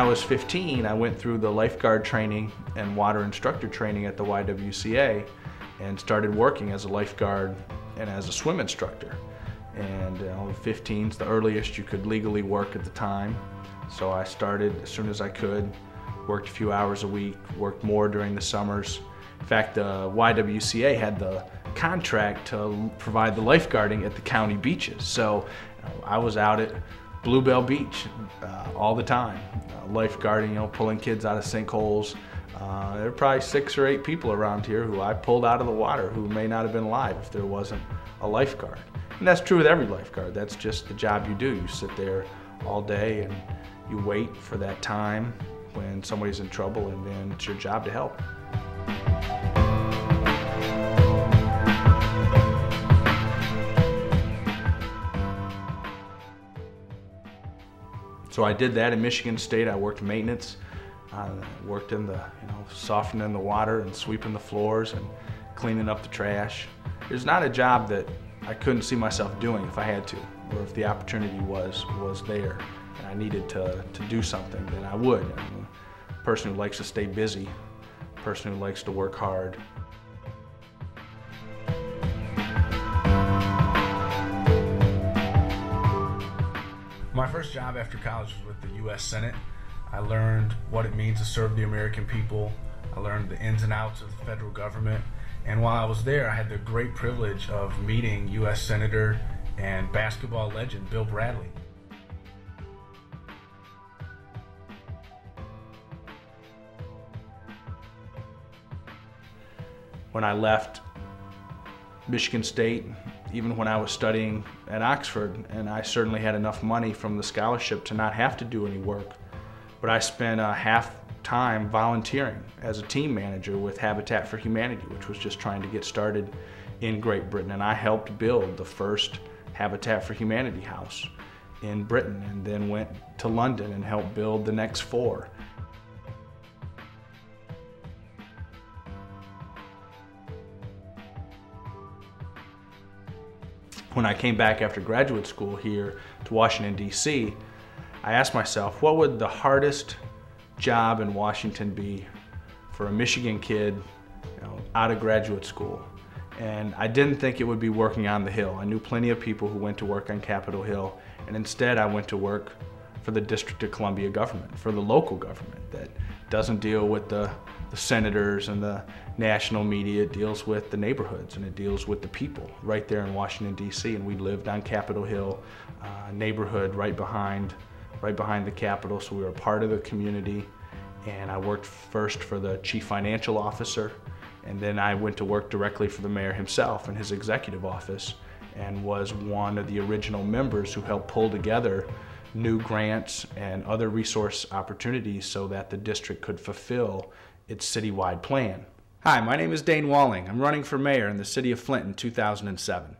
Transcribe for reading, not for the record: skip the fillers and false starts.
was 15, I went through the lifeguard training and water instructor training at the YWCA and started working as a lifeguard and as a swim instructor. And 15 is the earliest you could legally work at the time. So I started as soon as I could, worked a few hours a week, worked more during the summers. In fact, the YWCA had the contract to provide the lifeguarding at the county beaches. So I was out at Bluebell Beach all the time, lifeguarding, pulling kids out of sinkholes. There were probably 6 or 8 people around here who I pulled out of the water who may not have been alive if there wasn't a lifeguard. And that's true with every lifeguard. That's just the job you do. You sit there all day and you wait for that time when somebody's in trouble, and then it's your job to help. So I did that in Michigan State. I worked maintenance. I worked in the, softening the water and sweeping the floors and cleaning up the trash. There's not a job that I couldn't see myself doing if I had to, or if the opportunity was there and I needed to do something, then I would. I'm a person who likes to stay busy, a person who likes to work hard. My first job after college was with the U.S. Senate. I learned what it means to serve the American people. I learned the ins and outs of the federal government. And while I was there, I had the great privilege of meeting U.S. Senator and basketball legend Bill Bradley. When I left Michigan State, even when I was studying at Oxford, and I certainly had enough money from the scholarship to not have to do any work, but I spent half time volunteering as a team manager with Habitat for Humanity, which was just trying to get started in Great Britain. And I helped build the first Habitat for Humanity house in Britain, and then went to London and helped build the next 4. When I came back after graduate school here to Washington, D.C., I asked myself, what would the hardest job in Washington be for a Michigan kid out of graduate school? And I didn't think it would be working on the Hill. I knew plenty of people who went to work on Capitol Hill, and instead I went to work for the District of Columbia government, for the local government that doesn't deal with the senators and the national media. It deals with the neighborhoods and it deals with the people right there in Washington, D.C. And we lived on Capitol Hill, neighborhood right behind the Capitol, so we were a part of the community. And I worked first for the chief financial officer, and then I went to work directly for the mayor himself in his executive office, and was one of the original members who helped pull together new grants and other resource opportunities so that the district could fulfill its citywide plan. Hi, my name is Dayne. I'm running for mayor in the city of Flint in 2007.